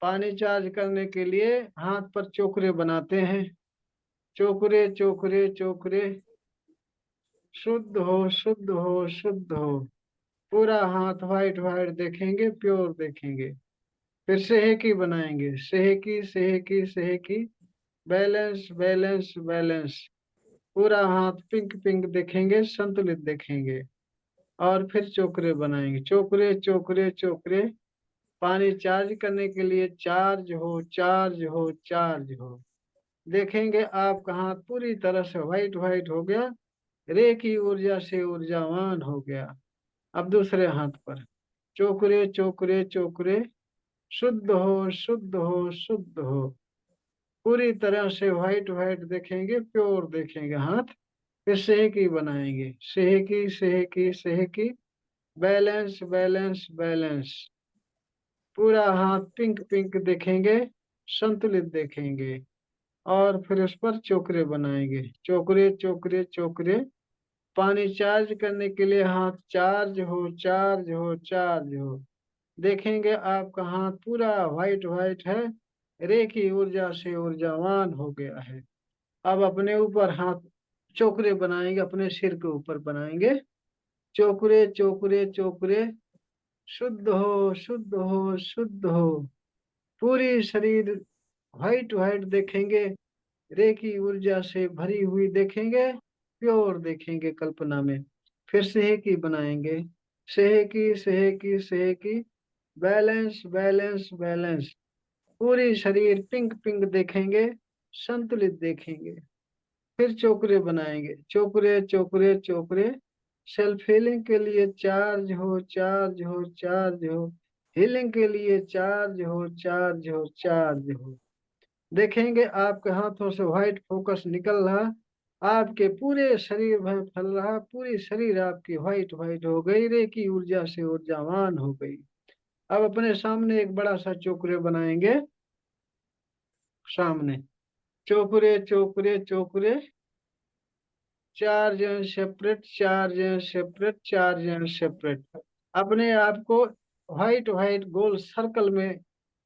पानी चार्ज करने के लिए हाथ पर चोकरे बनाते हैं। चोकरे चोकरे चोकरे, शुद्ध हो शुद्ध हो शुद्ध हो। पूरा हाथ वाइट वाइट देखेंगे, प्योर देखेंगे। फिर सेहकी बनाएंगे, सेहकी सेहकी सेहकी, बैलेंस बैलेंस बैलेंस। पूरा हाथ पिंक पिंक देखेंगे, संतुलित देखेंगे। और फिर चोकरे बनाएंगे, चोकरे चोकरे चोकरे। पानी चार्ज करने के लिए चार्ज हो चार्ज हो चार्ज हो। देखेंगे आपका हाथ पूरी तरह से व्हाइट व्हाइट हो गया, रे की ऊर्जा से ऊर्जावान हो गया। अब दूसरे हाथ पर चोकरे चोकरे चोकरे, शुद्ध हो शुद्ध हो शुद्ध हो। पूरी तरह से व्हाइट व्हाइट देखेंगे, प्योर देखेंगे हाथ। फिर सेहकी बनाएंगे, सेहकी सेहकी सेहकी, बैलेंस बैलेंस बैलेंस। पूरा हाथ पिंक पिंक देखेंगे, संतुलित देखेंगे। और फिर उस पर चोकरे बनाएंगे, चोकरे चोकरे चोकरे। पानी चार्ज करने के लिए हाथ चार्ज हो चार्ज हो चार्ज हो। देखेंगे आपका हाथ पूरा व्हाइट व्हाइट है, रे की ऊर्जा से ऊर्जावान हो गया है। अब अपने ऊपर हाथ चोकरे बनाएंगे, अपने सिर के ऊपर बनाएंगे। चोकरे चोकरे चोकरे, शुद्ध हो शुद्ध हो शुद्ध हो। पूरी शरीर व्हाइट व्हाइट देखेंगे, रे की ऊर्जा से भरी हुई देखेंगे, प्योर देखेंगे कल्पना में। फिर सेहकी बनाएंगे, सेहकी सेहकी सेहकी, बैलेंस बैलेंस बैलेंस। पूरी शरीर पिंक पिंक देखेंगे, संतुलित देखेंगे। फिर चोकरे बनाएंगे, चोकरे चोकरे चोकरे। सेल्फ हीलिंग के लिए चार्ज हो चार्ज हो चार्ज हो, हीलिंग के लिए चार्ज हो चार्ज हो चार्ज हो। देखेंगे आपके हाथों से व्हाइट फोकस निकल रहा, आपके पूरे शरीर में फैल रहा, पूरी शरीर आपकी व्हाइट व्हाइट हो गई, रे की ऊर्जा से ऊर्जावान हो गई। अब अपने सामने एक बड़ा सा चोकरे बनाएंगे, सामने चोकरे चोकरे चोकरे, charge and separate charge and separate charge and separate. अपने आप को व्हाइट व्हाइट गोल सर्कल में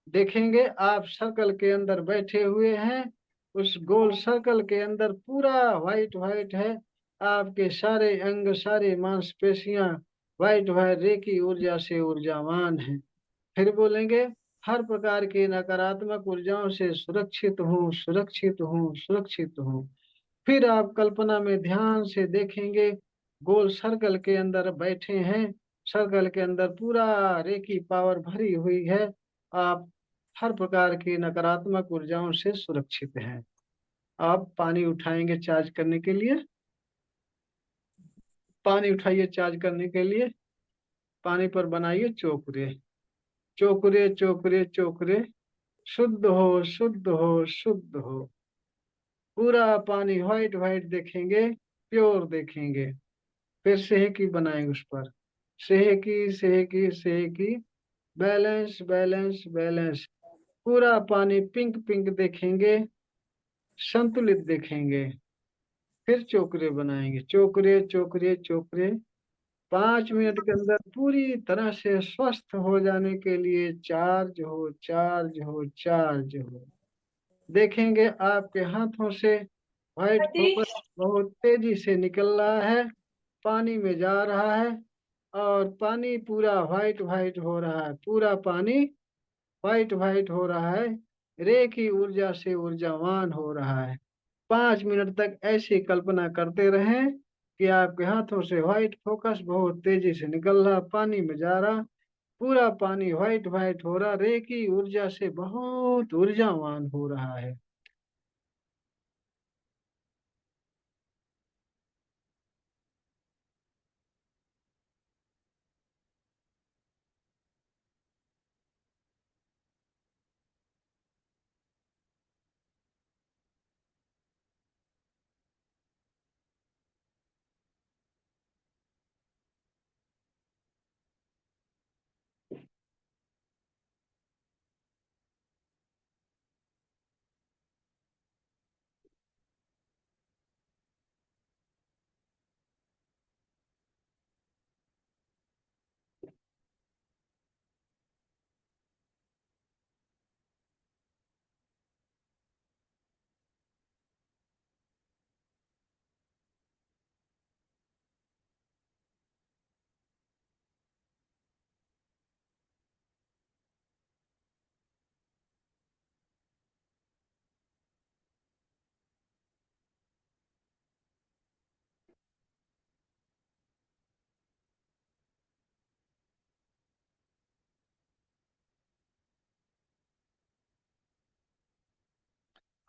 देखेंगे, आप सर्कल के अंदर बैठे हुए हैं। उस गोल सर्कल के अंदर पूरा व्हाइट व्हाइट है, आपके सारे अंग सारी मांसपेशियां व्हाइट व्हाइट रे की ऊर्जा से ऊर्जावान है। फिर बोलेंगे, हर प्रकार की नकारात्मक ऊर्जाओं से सुरक्षित हूँ सुरक्षित हूँ सुरक्षित हूँ। फिर आप कल्पना में ध्यान से देखेंगे, गोल सर्कल के अंदर बैठे हैं, सर्कल के अंदर पूरा रेकी पावर भरी हुई है। आप हर प्रकार की नकारात्मक ऊर्जाओं से सुरक्षित हैं। आप पानी उठाएंगे चार्ज करने के लिए, पानी उठाइए चार्ज करने के लिए। पानी पर बनाइए चोकरे, चोकरे चोकरे चोकरे, शुद्ध हो शुद्ध हो शुद्ध हो। पूरा पानी व्हाइट व्हाइट देखेंगे, प्योर देखेंगे। फिर सेहकी बनाएंगे उस पर, सेहकी सेहकी सेहकी, बैलेंस बैलेंस बैलेंस। पूरा पानी पिंक पिंक देखेंगे, संतुलित देखेंगे। फिर चोकरे बनाएंगे, चोकरे चोकरे चोकरे। 5 मिनट के अंदर पूरी तरह से स्वस्थ हो जाने के लिए चार्ज हो चार्ज हो चार्ज हो। देखेंगे आपके हाथों से व्हाइट फोकस बहुत तेजी से निकल रहा है, पानी में जा रहा है। और पानी पूरा व्हाइट व्हाइट हो रहा है, पूरा पानी व्हाइट व्हाइट हो रहा है, रे की ऊर्जा से ऊर्जावान हो रहा है। 5 मिनट तक ऐसी कल्पना करते रहें कि आपके हाथों से व्हाइट फोकस बहुत तेजी से निकल रहा, पानी में जा रहा, पूरा पानी व्हाइट व्हाइट हो रहा, रे की ऊर्जा से बहुत ऊर्जावान हो रहा है।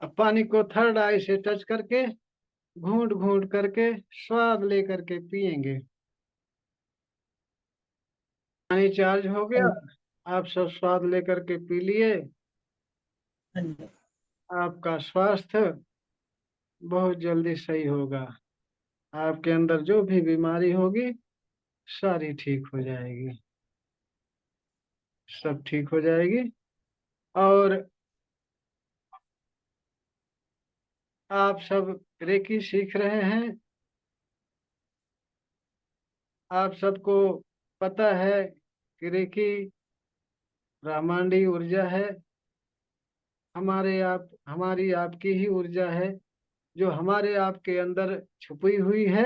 अब पानी को थर्ड आई से टच करके घूंट घूंट करके स्वाद लेकर के पिएंगे। पानी चार्ज हो हाँ गया, जी। आप सब स्वाद लेकर के पी लिए। हाँ जी। आपका स्वास्थ्य बहुत जल्दी सही होगा। आपके अंदर जो भी बीमारी होगी सारी ठीक हो जाएगी, सब ठीक हो जाएगी। और आप सब रेकी सीख रहे हैं, आप सबको पता है कि रेकी ब्रह्मांडी ऊर्जा है। हमारी आपकी ही ऊर्जा है जो हमारे आपके अंदर छुपी हुई है।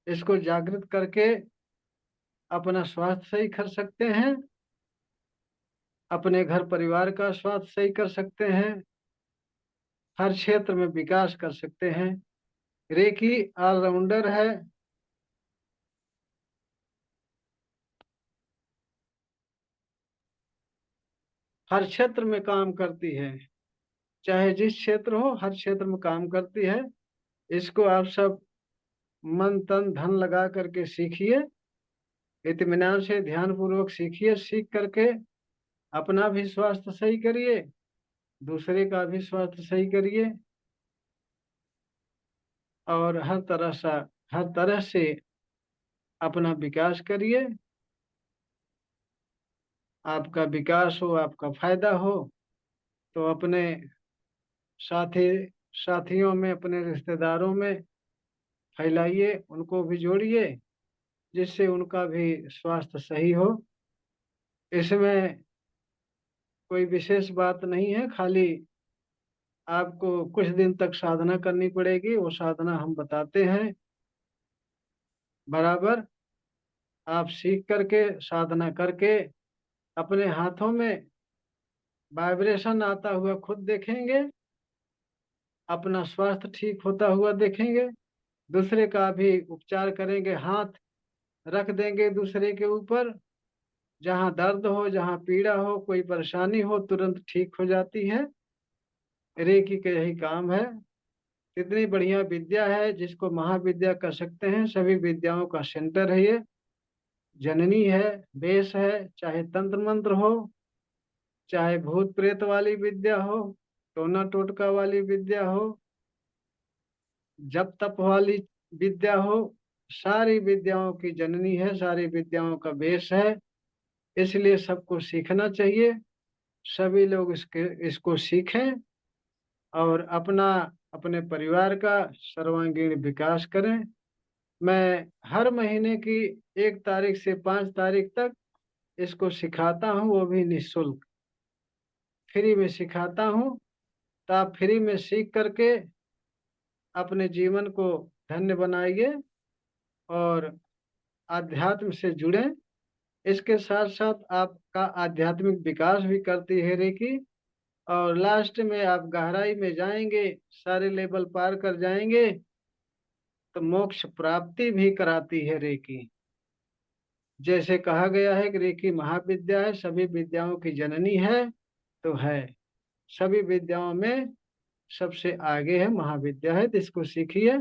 इसको जागृत करके अपना स्वास्थ्य सही कर सकते हैं, अपने घर परिवार का स्वास्थ्य सही कर सकते हैं, हर क्षेत्र में विकास कर सकते हैं। रेकी ऑलराउंडर है। हर क्षेत्र में काम करती है, चाहे जिस क्षेत्र हो हर क्षेत्र में काम करती है। इसको आप सब मन तन धन लगा करके सीखिए, इत्मीनान से ध्यान पूर्वक सीखिए। सीख करके अपना भी स्वास्थ्य सही करिए, दूसरे का भी स्वास्थ्य सही करिए, और हर तरह से अपना विकास करिए। आपका विकास हो, आपका फायदा हो, तो अपने साथी साथियों में, अपने रिश्तेदारों में फैलाइए, उनको भी जोड़िए, जिससे उनका भी स्वास्थ्य सही हो। इसमें कोई विशेष बात नहीं है, खाली आपको कुछ दिन तक साधना करनी पड़ेगी। वो साधना हम बताते हैं बराबर। आप सीख करके साधना करके अपने हाथों में वाइब्रेशन आता हुआ खुद देखेंगे, अपना स्वास्थ्य ठीक होता हुआ देखेंगे। दूसरे का भी उपचार करेंगे, हाथ रख देंगे दूसरे के ऊपर, जहाँ दर्द हो, जहाँ पीड़ा हो, कोई परेशानी हो, तुरंत ठीक हो जाती है। रेकी का यही काम है। इतनी बढ़िया विद्या है जिसको महाविद्या कह सकते हैं। सभी विद्याओं का सेंटर है ये, जननी है, बेस है। चाहे तंत्र मंत्र हो, चाहे भूत प्रेत वाली विद्या हो, टोना टोटका वाली विद्या हो, जप तप वाली विद्या हो, सारी विद्याओं की जननी है, सारी विद्याओं का बेस है। इसलिए सबको सीखना चाहिए। सभी लोग इसको सीखें और अपने परिवार का सर्वांगीण विकास करें। मैं हर महीने की 1 तारीख से 5 तारीख तक इसको सिखाता हूँ, वो भी निःशुल्क, फ्री में सिखाता हूँ। तो आप फ्री में सीख करके अपने जीवन को धन्य बनाइए और आध्यात्म से जुड़ें। इसके साथ साथ आपका आध्यात्मिक विकास भी करती है रेकी। और लास्ट में आप गहराई में जाएंगे, सारे लेवल पार कर जाएंगे, तो मोक्ष प्राप्ति भी कराती है रेकी। जैसे कहा गया है कि रेकी महाविद्या है, सभी विद्याओं की जननी है, तो है। सभी विद्याओं में सबसे आगे है, महाविद्या है। तो इसको सीखिए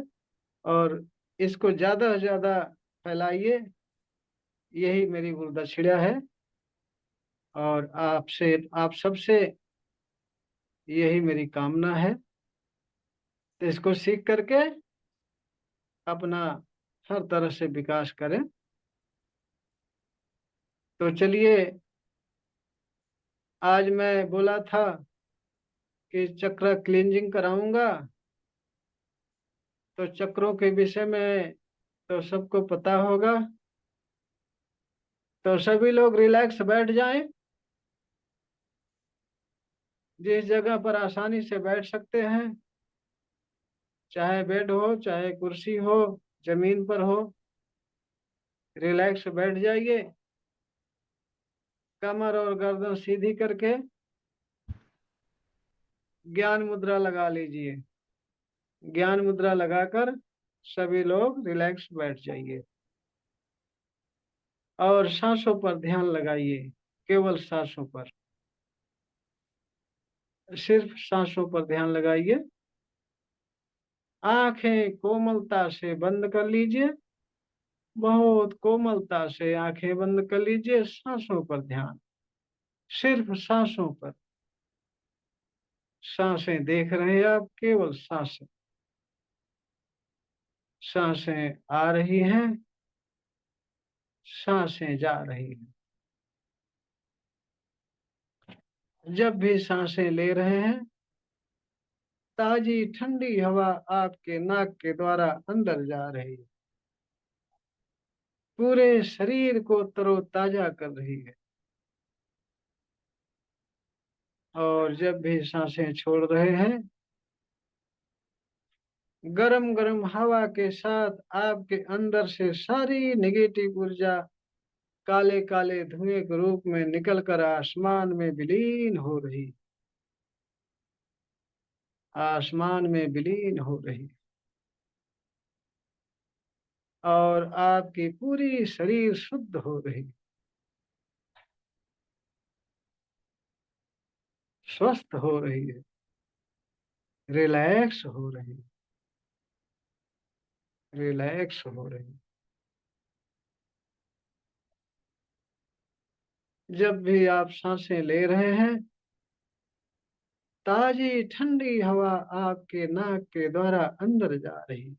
और इसको ज्यादा से ज्यादा फैलाइए। यही मेरी गुरुदक्षिणा है, और आप सबसे यही मेरी कामना है। तो इसको सीख करके अपना हर तरह से विकास करें। तो चलिए, आज मैं बोला था कि चक्र क्लींजिंग कराऊंगा, तो चक्रों के विषय में तो सबको पता होगा। तो सभी लोग रिलैक्स बैठ जाएं, जिस जगह पर आसानी से बैठ सकते हैं, चाहे बेड हो, चाहे कुर्सी हो, जमीन पर हो, रिलैक्स बैठ जाइए। कमर और गर्दन सीधी करके ज्ञान मुद्रा लगा लीजिए। ज्ञान मुद्रा लगाकर सभी लोग रिलैक्स बैठ जाइए और सांसों पर ध्यान लगाइए, केवल सांसों पर। सिर्फ सांसों पर ध्यान लगाइए। आंखें कोमलता से बंद कर लीजिए। बहुत कोमलता से आंखें बंद कर लीजिए। सांसों पर ध्यान, सिर्फ सांसों पर। सांसें देख रहे हैं आप, केवल सांसें। सांसें आ रही हैं, सांसें जा रही हैं। जब भी सांसें ले रहे हैं, ताजी ठंडी हवा आपके नाक के द्वारा अंदर जा रही है, पूरे शरीर को तरोताजा कर रही है। और जब भी सांसें छोड़ रहे हैं, गरम गरम हवा के साथ आपके अंदर से सारी नेगेटिव ऊर्जा काले काले धुएं के रूप में निकलकर आसमान में विलीन हो रही, आसमान में विलीन हो रही। और आपकी पूरी शरीर शुद्ध हो रही, स्वस्थ हो रही है, रिलैक्स हो रही, रिलैक्स हो रही। जब भी आप सांसें ले रहे हैं, ताजी ठंडी हवा आपके नाक के द्वारा अंदर जा रही,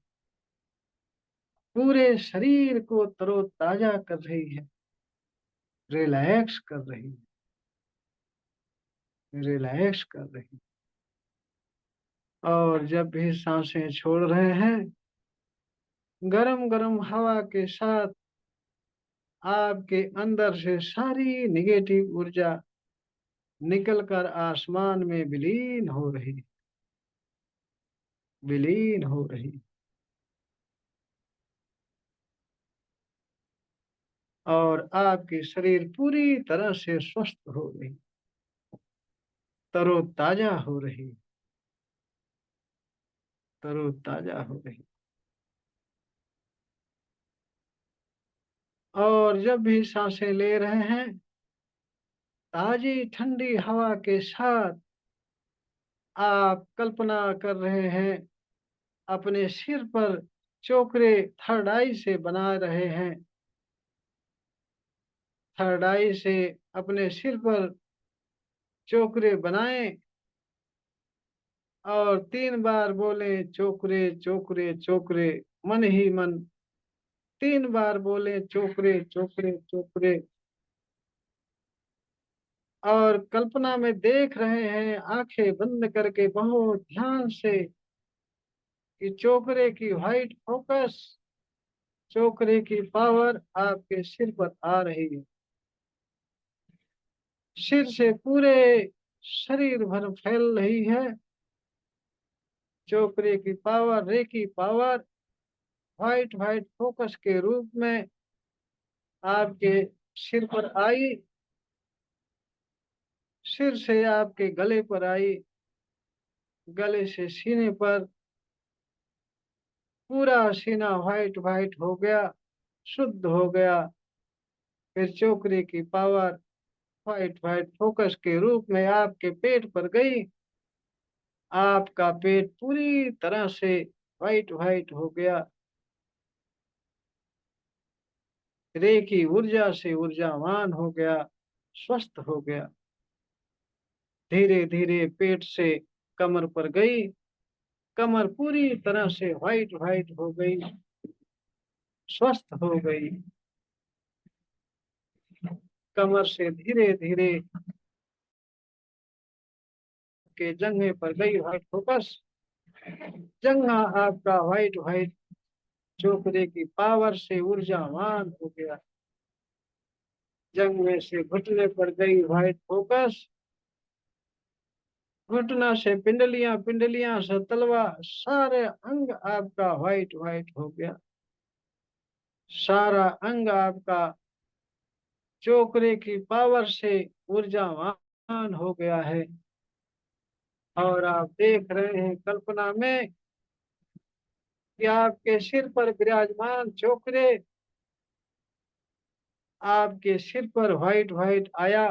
पूरे शरीर को तरोताजा कर रही है, रिलैक्स कर रही है, रिलैक्स कर रही। और जब भी सांसें छोड़ रहे हैं, गरम गरम हवा के साथ आपके अंदर से सारी नेगेटिव ऊर्जा निकलकर आसमान में विलीन हो रही, विलीन हो रही। और आपकी शरीर पूरी तरह से स्वस्थ हो रही, तरोताजा हो रही, तरोताजा हो रही। और जब भी सांसें ले रहे हैं, ताजी ठंडी हवा के साथ आप कल्पना कर रहे हैं, अपने सिर पर चोकरे थर्ड आई से बना रहे हैं। थर्ड आई से अपने सिर पर चोकरे बनाएं और 3 बार बोले चोकरे चोकरे चोकरे, मन ही मन 3 बार बोले चोकरे चोकरे चोकरे। और कल्पना में देख रहे हैं, आंखें बंद करके बहुत ध्यान से, कि चोकरे की व्हाइट फोकस, चोकरे की पावर आपके सिर पर आ रही है। सिर से पूरे शरीर भर फैल रही है। चोकरे की पावर, रे की पावर व्हाइट व्हाइट फोकस के रूप में आपके सिर पर आई, सिर से आपके गले पर आई, गले से सीने पर, पूरा सीना व्हाइट व्हाइट हो गया, शुद्ध हो गया। फिर चोकरे की पावर व्हाइट व्हाइट फोकस के रूप में आपके पेट पर गई। आपका पेट पूरी तरह से व्हाइट व्हाइट हो गया, रे की ऊर्जा से ऊर्जावान हो गया, स्वस्थ हो गया। धीरे धीरे पेट से कमर पर गई, कमर पूरी तरह से व्हाइट व्हाइट हो गई, स्वस्थ हो गई। कमर से धीरे धीरे के जंघे पर गई व्हाइट फोकस, जंघा आपका व्हाइट व्हाइट चोकरे की पावर से ऊर्जावान हो गया। जंघे से घुटने पर गई व्हाइट फोकस, घुटना से पिंडलियां, पिंडलियां से तलवा, सारे अंग आपका व्हाइट व्हाइट हो गया। सारा अंग आपका चोकरे की पावर से ऊर्जावान हो गया है। और आप देख रहे हैं कल्पना में, कि आपके सिर पर विराजमान चोकरे आपके सिर पर व्हाइट व्हाइट आया,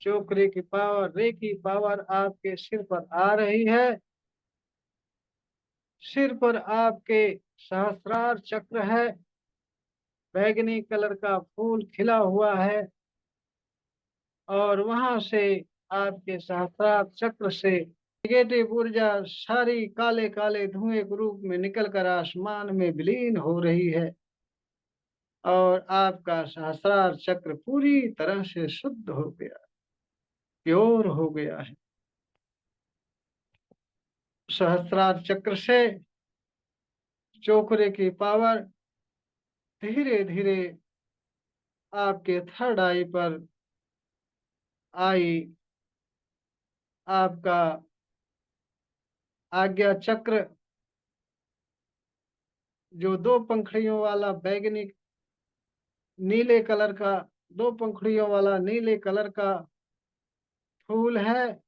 चोकरे की पावर, रे की पावर आपके सिर पर आ रही है। सिर पर आपके सहस्रार चक्र है, बैगनी कलर का फूल खिला हुआ है, और वहां से आपके सहस्रार चक्र से नेगेटिव ऊर्जा सारी काले काले धुएं के रूप में निकलकर आसमान में विलीन हो रही है, और आपका सहस्रार चक्र पूरी तरह से शुद्ध हो गया, प्योर हो गया है। सहस्रार चक्र से चोकरे की पावर धीरे धीरे आपके थर्ड आई पर आई। आपका आज्ञा चक्र जो दो पंखड़ियों वाला बैगनी नीले कलर का, दो पंखड़ियों वाला नीले कलर का फूल है,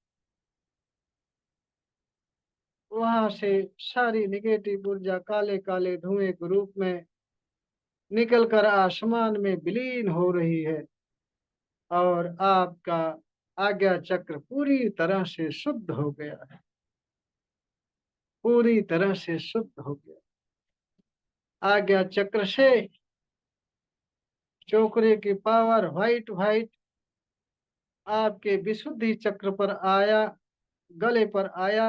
वहां से सारी निगेटिव ऊर्जा काले काले धुएं के रूप में निकलकर आसमान में विलीन हो रही है, और आपका आज्ञा चक्र पूरी तरह से शुद्ध हो गया है, पूरी तरह से शुद्ध हो गया। आज्ञा चक्र से चोकरे की पावर व्हाइट व्हाइट आपके विशुद्धि चक्र पर आया, गले पर आया।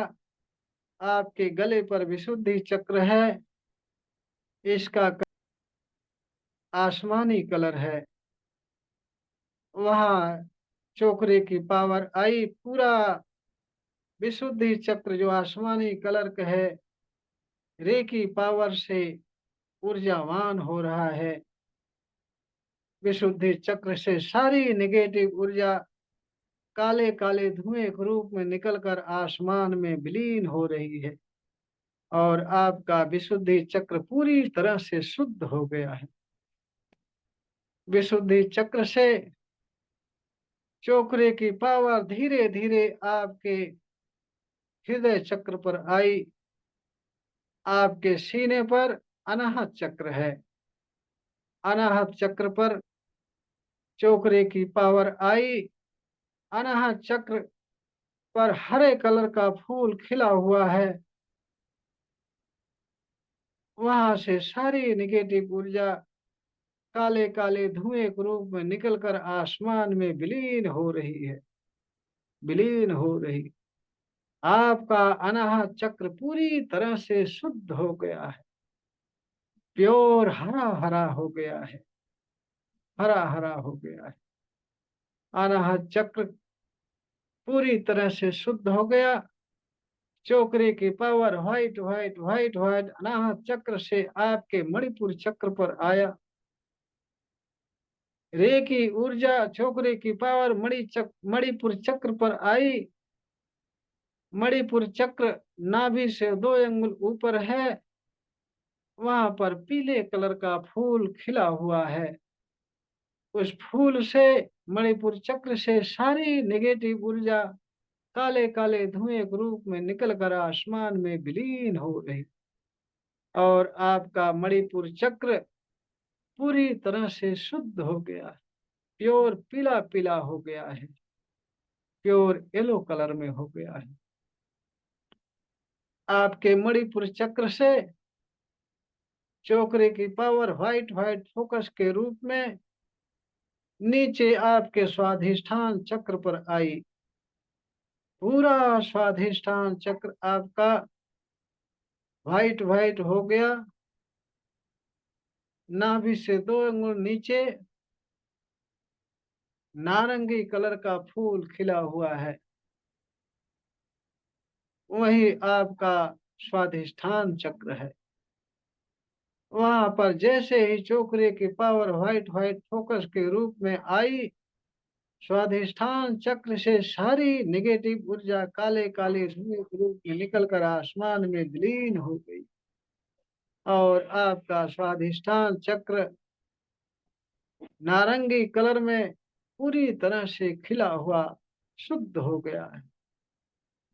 आपके गले पर विशुद्धि चक्र है, इसका आसमानी कलर है। वहां चोकरे की पावर आई, पूरा विशुद्धि चक्र जो आसमानी कलर का है, रे की पावर से ऊर्जावान हो रहा है। विशुद्धि चक्र से सारी नेगेटिव ऊर्जा काले काले धुएं के रूप में निकलकर आसमान में विलीन हो रही है, और आपका विशुद्धि चक्र पूरी तरह से शुद्ध हो गया है। विशुद्धि चक्र से चोकरे की पावर धीरे धीरे आपके हृदय चक्र पर आई। आपके सीने पर अनाहत चक्र है, अनाहत चक्र पर चोकरे की पावर आई। अनाहत चक्र पर हरे कलर का फूल खिला हुआ है, वहां से सारी निगेटिव ऊर्जा काले काले धुएं के रूप में निकलकर आसमान में विलीन हो रही है, विलीन हो रही। आपका अनाहत चक्र पूरी तरह से शुद्ध हो गया है, प्योर हरा हरा हो गया है, हरा हरा हो गया है। अनाहत चक्र पूरी तरह से शुद्ध हो गया। चोकरे की power white white white white अनाहत चक्र से आपके मणिपुर चक्र पर आया। रे की ऊर्जा चोकरे की पावर मणिपुर चक्र पर आई। मणिपुर चक्र नाभि से 2 अंगुल ऊपर है, वहां पर पीले कलर का फूल खिला हुआ है। उस फूल से, मणिपुर चक्र से सारी नेगेटिव ऊर्जा काले काले धुएं के रूप में निकलकर आसमान में विलीन हो रही, और आपका मणिपुर चक्र पूरी तरह से शुद्ध हो गया, प्योर पीला पीला हो गया है, प्योर येलो कलर में हो गया है। आपके मणिपुर चक्र से चोकरे की पावर व्हाइट व्हाइट फोकस के रूप में नीचे आपके स्वाधिष्ठान चक्र पर आई। पूरा स्वाधिष्ठान चक्र आपका व्हाइट व्हाइट हो गया। नाभि से 2 अंगुल नीचे नारंगी कलर का फूल खिला हुआ है, वही आपका स्वाधिष्ठान चक्र है। वहां पर जैसे ही चोकरे की पावर व्हाइट व्हाइट फोकस के रूप में आई, स्वाधिष्ठान चक्र से सारी नेगेटिव ऊर्जा काले काले धुएं के रूप में निकलकर आसमान में विलीन हो गई, और आपका स्वाधिष्ठान चक्र नारंगी कलर में पूरी तरह से खिला हुआ शुद्ध हो गया है,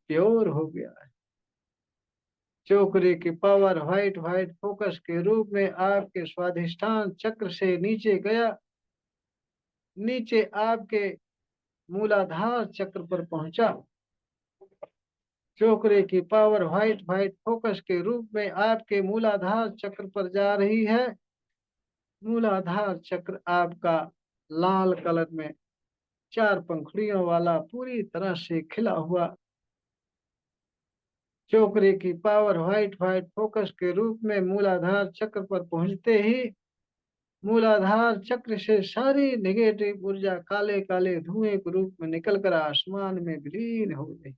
प्योर हो गया है। चोकरे की पावर व्हाइट व्हाइट फोकस के रूप में आपके स्वाधिष्ठान चक्र से नीचे गया। नीचे आपके मूलाधार चक्र पर पहुंचा। चोकरे की पावर व्हाइट व्हाइट फोकस के रूप में आपके मूलाधार चक्र पर जा रही है। मूलाधार चक्र आपका लाल कलर में 4 पंखुड़ियों वाला पूरी तरह से खिला हुआ। चोकरे की पावर व्हाइट व्हाइट फोकस के रूप में मूलाधार चक्र पर पहुंचते ही मूलाधार चक्र से सारी नेगेटिव ऊर्जा काले काले धुएं के रूप में निकलकर आसमान में विलीन हो गई।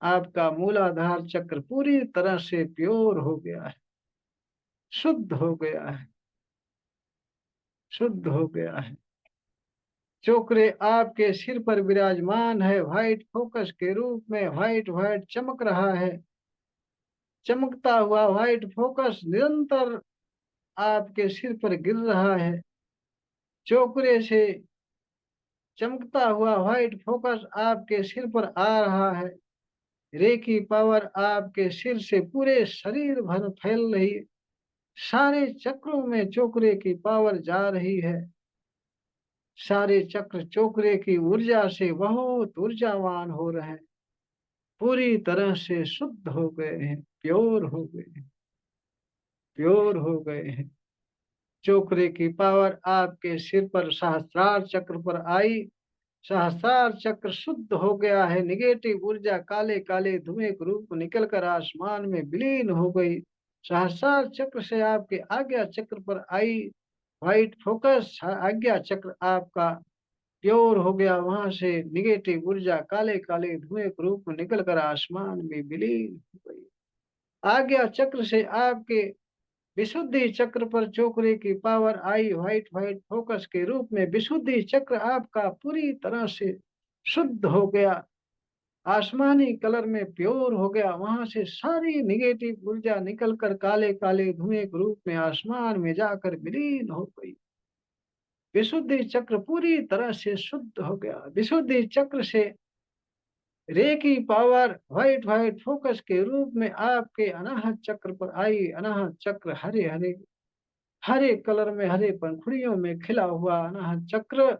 आपका मूलाधार चक्र पूरी तरह से प्योर हो गया है, शुद्ध हो गया है, शुद्ध हो गया है। चोकरे आपके सिर पर विराजमान है, व्हाइट फोकस के रूप में व्हाइट व्हाइट चमक रहा है। चमकता हुआ व्हाइट फोकस निरंतर आपके सिर पर गिर रहा है। चोकरे से चमकता हुआ व्हाइट फोकस आपके सिर पर आ रहा है। रेकी पावर आपके सिर से पूरे शरीर भर फैल रही है। सारे चक्रों में चोकरे की पावर जा रही है। सारे चक्र चोकरे की ऊर्जा से बहुत ऊर्जावान हो रहे हैं, पूरी तरह से शुद्ध हो गए हैं, प्योर हो गए हैं, प्योर हो गए हैं। चोकरे की पावर आपके सिर पर सहस्त्रार चक्र पर आई। सहस्त्रार चक्र शुद्ध हो गया है। निगेटिव ऊर्जा काले काले धुएं के रूप में निकलकर आसमान में विलीन हो गई। सहस्त्रार चक्र से आपके आज्ञा चक्र पर आई व्हाइट फोकस। आज्ञा चक्र आपका प्योर हो गया। वहां से निगेटिव ऊर्जा काले काले धुएं के रूप में निकलकर आसमान में विलीन हो गई। आज्ञा चक्र से आपके विशुद्धि चक्र पर चोकरे की पावर आई व्हाइट व्हाइट फोकस के रूप में। विशुद्धि चक्र आपका पूरी तरह से शुद्ध हो गया, आसमानी कलर में प्योर हो गया। वहां से सारी निगेटिव ऊर्जा निकलकर काले काले धुएं के रूप में आसमान में जाकर विलीन हो गई। विशुद्धि चक्र पूरी तरह से शुद्ध हो गया। विशुद्धि चक्र से रे की पावर व्हाइट व्हाइट फोकस के रूप में आपके अनाहत चक्र पर आई। अनाहत चक्र हरे हरे हरे कलर में हरे पंखुड़ियों में खिला हुआ अनाहत चक्र।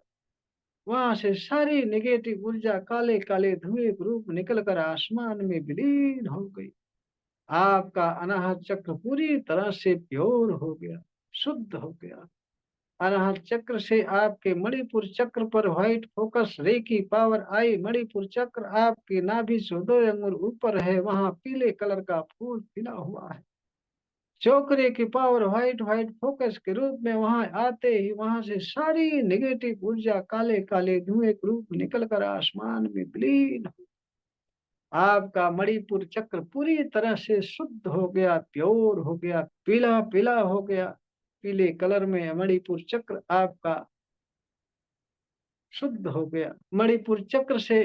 वहां से सारी नेगेटिव ऊर्जा काले काले धुएं के रूप निकलकर आसमान में विलीन हो गई। आपका अनाहत चक्र पूरी तरह से प्योर हो गया, शुद्ध हो गया। अनाहत चक्र से आपके मणिपुर चक्र पर व्हाइट फोकस रे की पावर आई। मणिपुर चक्र आपकी नाभि से 2 अंगुल ऊपर है, वहां पीले कलर का फूल खिला हुआ है। चोकरे की पावर व्हाइट व्हाइट फोकस के रूप में वहां आते ही वहां से सारी नेगेटिव ऊर्जा काले काले धुएं के रूप निकलकर आसमान में विलीन हो। आपका मणिपुर चक्र पूरी तरह से शुद्ध हो गया, प्योर हो गया, पीला पीला हो गया। पीले कलर में मणिपुर चक्र आपका शुद्ध हो गया। मणिपुर चक्र से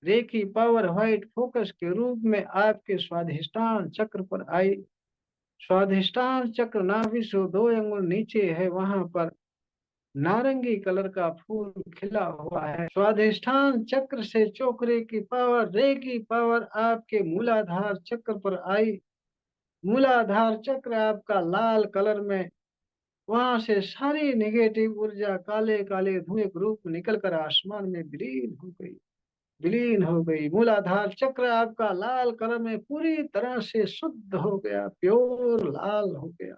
रेखी पावर व्हाइट फोकस के रूप में आपके स्वाधिष्ठान चक्र पर आई। स्वाधिष्ठान चक्र नाभि से 2 अंगुल नीचे है, वहां पर नारंगी कलर का फूल खिला हुआ है। स्वाधिष्ठान चक्र से चोकरे की पावर रे की पावर आपके मूलाधार चक्र पर आई। मूलाधार चक्र आपका लाल कलर में, वहां से सारी नेगेटिव ऊर्जा काले काले धुएं के रूप निकलकर आसमान में विलीन हो गई, विलीन हो गई। मूलाधार चक्र आपका लाल कलर में पूरी तरह से शुद्ध हो गया, प्योर लाल हो गया।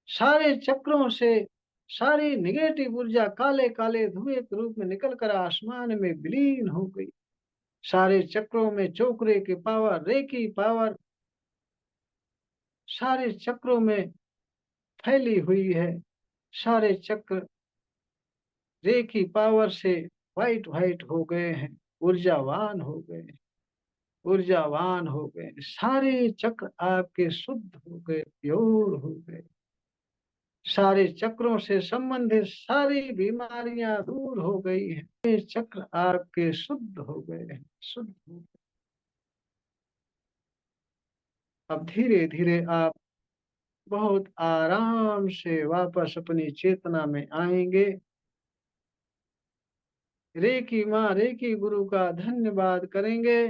सारे चक्रों से सारी निगेटिव ऊर्जा काले काले धुएं के रूप में निकलकर आसमान में विलीन हो गई। सारे चक्रों में चोकरे की पावर रे की पावर सारे चक्रों में फैली हुई है। सारे चक्र रे की पावर से व्हाइट व्हाइट हो गए हैं, ऊर्जावान हो गए, ऊर्जावान हो गए। सारे चक्र आपके शुद्ध हो गए, प्योर हो गए। सारे चक्रों से संबंधित सारी बीमारियां दूर हो गई है। ये चक्र आपके शुद्ध हो गए हैं, शुद्ध हो गए। अब धीरे धीरे आप बहुत आराम से वापस अपनी चेतना में आएंगे। रे की माँ रे की गुरु का धन्यवाद करेंगे।